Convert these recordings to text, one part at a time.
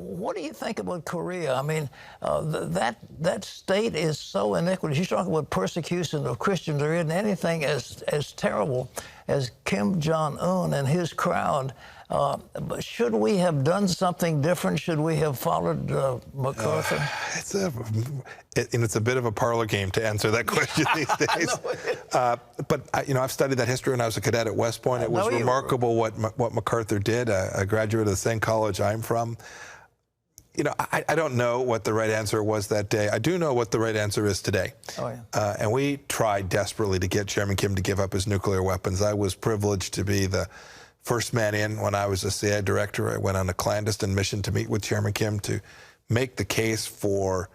What do you think about Korea? I mean, that state is so iniquitous. You talk about persecution of Christians. There isn't anything as terrible as Kim Jong-un and his crowd. But should we have done something different? Should we have followed MacArthur? It's a bit of a parlor game to answer that question these days. But I've studied that history when I was a cadet at West Point. It was remarkable what MacArthur did. A graduate of the same college I'm from. I don't know what the right answer was that day. I do know what the right answer is today. Oh, yeah. And we tried desperately to get Chairman Kim to give up his nuclear weapons. I was privileged to be the first man in when I was a CIA director. I went on a clandestine mission to meet with Chairman Kim to make the case for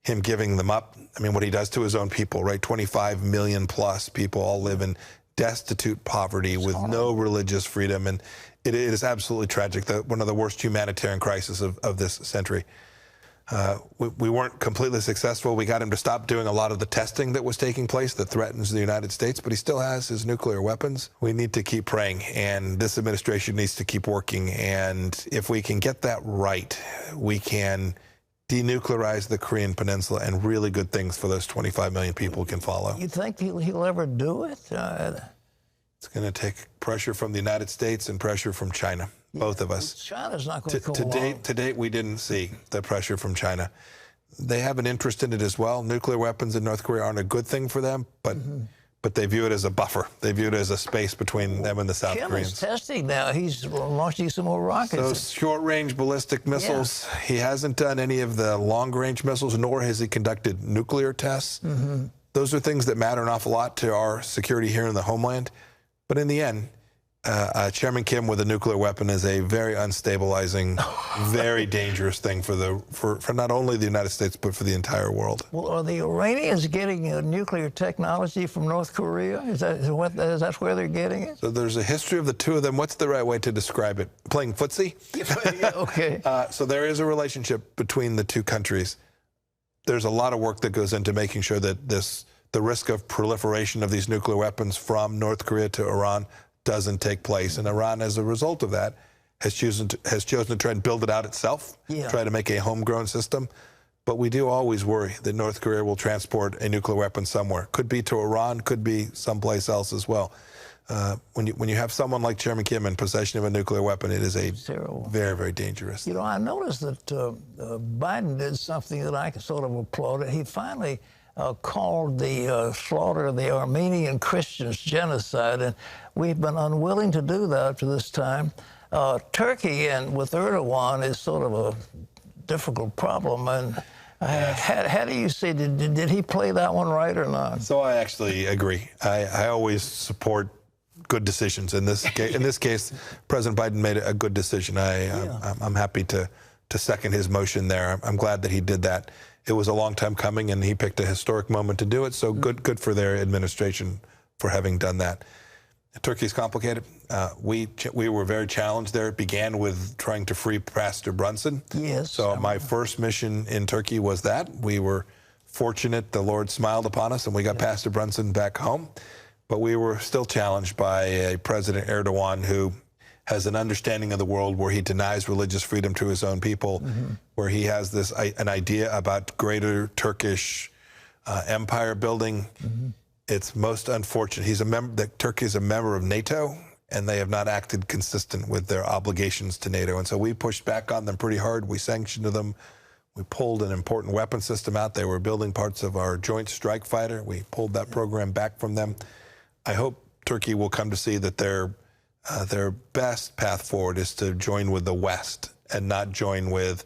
him giving them up. I mean, what he does to his own people, right? 25 million plus people all live in destitute poverty with no religious freedom. And it is absolutely tragic, one of the worst humanitarian crises of this century. We weren't completely successful. We got him to stop doing a lot of the testing that was taking place that threatens the United States, but he still has his nuclear weapons. We need to keep praying, and this administration needs to keep working. And if we can get that right, we can denuclearize the Korean Peninsula, and really good things for those 25 million people can follow. You think he'll ever do it? It's going to take pressure from the United States and pressure from China. Both of us. China's not going to go along. To date, we didn't see the pressure from China. They have an interest in it as well. Nuclear weapons in North Korea aren't a good thing for them, but they view it as a buffer. They view it as a space between them and the South Koreans. Kim is testing now. He's launching some more rockets. Those short-range ballistic missiles, he hasn't done any of the long-range missiles, nor has he conducted nuclear tests. Those are things that matter an awful lot to our security here in the homeland. But in the end, Chairman Kim with a nuclear weapon is a very unstabilizing, very dangerous thing for not only the United States, but for the entire world. Well, are the Iranians getting nuclear technology from North Korea? Is that where they're getting it? So there's a history of the two of them. What's the right way to describe it? Playing footsie? Yeah, okay. So there is a relationship between the two countries. There's a lot of work that goes into making sure that the risk of proliferation of these nuclear weapons from North Korea to Iran doesn't take place. And Iran, as a result of that, has chosen to try and build it out itself, try to make a homegrown system. But we do always worry that North Korea will transport a nuclear weapon somewhere. Could be to Iran, could be someplace else as well. When you have someone like Chairman Kim in possession of a nuclear weapon, it is very, very dangerous. I noticed that Biden did something that I sort of applauded. He finally called the slaughter of the Armenian Christians genocide, and we've been unwilling to do that up to this time. Turkey and with Erdogan is sort of a difficult problem, and how do you see, did he play that one right or not? So I actually agree. I always support good decisions. In this case, President Biden made a good decision. I'm happy to second his motion there. I'm glad that he did that. It was a long time coming, and he picked a historic moment to do it. So good for their administration for having done that. Turkey's complicated. We were very challenged there. It began with trying to free Pastor Brunson. Yes. So my first mission in Turkey was that. We were fortunate. The Lord smiled upon us, and we got Pastor Brunson back home. But we were still challenged by a President Erdogan who has an understanding of the world where he denies religious freedom to his own people, where he has an idea about greater Turkish empire building. It's most unfortunate. That Turkey is a member of NATO, and they have not acted consistent with their obligations to NATO. And so we pushed back on them pretty hard. We sanctioned them. We pulled an important weapon system out. They were building parts of our Joint Strike Fighter. We pulled that program back from them. I hope Turkey will come to see that their best path forward is to join with the West and not join with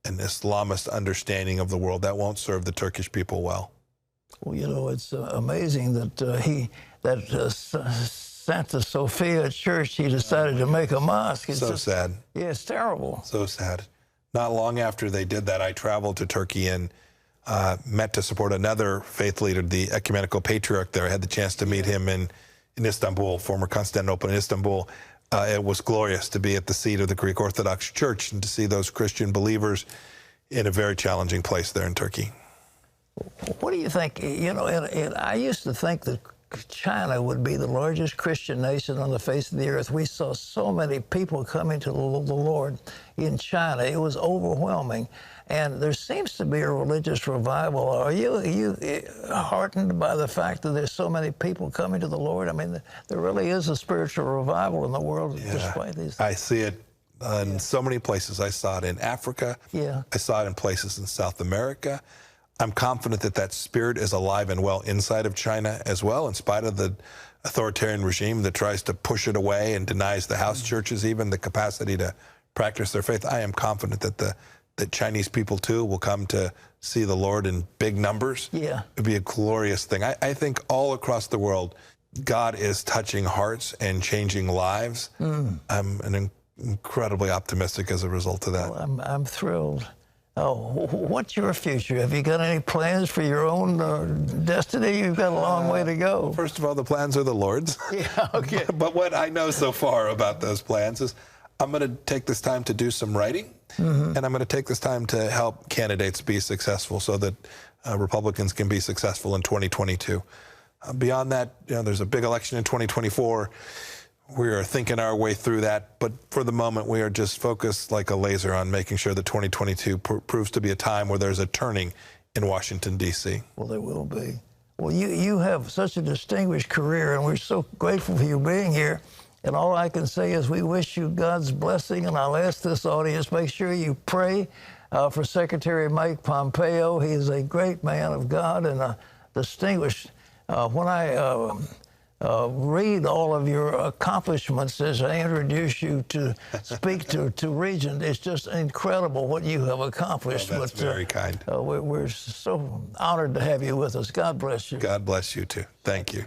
an Islamist understanding of the world. That won't serve the Turkish people well. Well, it's amazing that Santa Sophia Church, he decided to make a mosque. It's so sad. Yeah, it's terrible. So sad. Not long after they did that, I traveled to Turkey and met to support another faith leader, the ecumenical patriarch there. I had the chance to meet him in Istanbul, former Constantinople in Istanbul. It was glorious to be at the seat of the Greek Orthodox Church and to see those Christian believers in a very challenging place there in Turkey. What do you think? I used to think that China would be the largest Christian nation on the face of the earth. We saw so many people coming to the Lord in China. It was overwhelming. And there seems to be a religious revival. Are you heartened by the fact that there's so many people coming to the Lord? I mean, there really is a spiritual revival in the world despite these things. I see it in so many places. I saw it in Africa. Yeah. I saw it in places in South America. I'm confident that that spirit is alive and well inside of China as well, in spite of the authoritarian regime that tries to push it away and denies the house churches even the capacity to practice their faith. I am confident that that Chinese people, too, will come to see the Lord in big numbers. Yeah. It would be a glorious thing. I think all across the world, God is touching hearts and changing lives. I'm incredibly optimistic as a result of that. Well, I'm thrilled. Oh, what's your future? Have you got any plans for your own destiny? You've got a long way to go. First of all, the plans are the Lord's. Yeah, okay. But what I know so far about those plans is I'm going to take this time to do some writing, and I'm going to take this time to help candidates be successful so that Republicans can be successful in 2022. Beyond that, there's a big election in 2024. We are thinking our way through that, but for the moment, we are just focused like a laser on making sure that 2022 proves to be a time where there's a turning in Washington, D.C. Well, there will be. Well, you have such a distinguished career, and we're so grateful for you being here. And all I can say is we wish you God's blessing, and I'll ask this audience, make sure you pray for Secretary Mike Pompeo. He is a great man of God and a distinguished. When I read all of your accomplishments as I introduce you to speak to Regent, it's just incredible what you have accomplished. Well, that's very kind. We're so honored to have you with us. God bless you. God bless you, too. Thank you.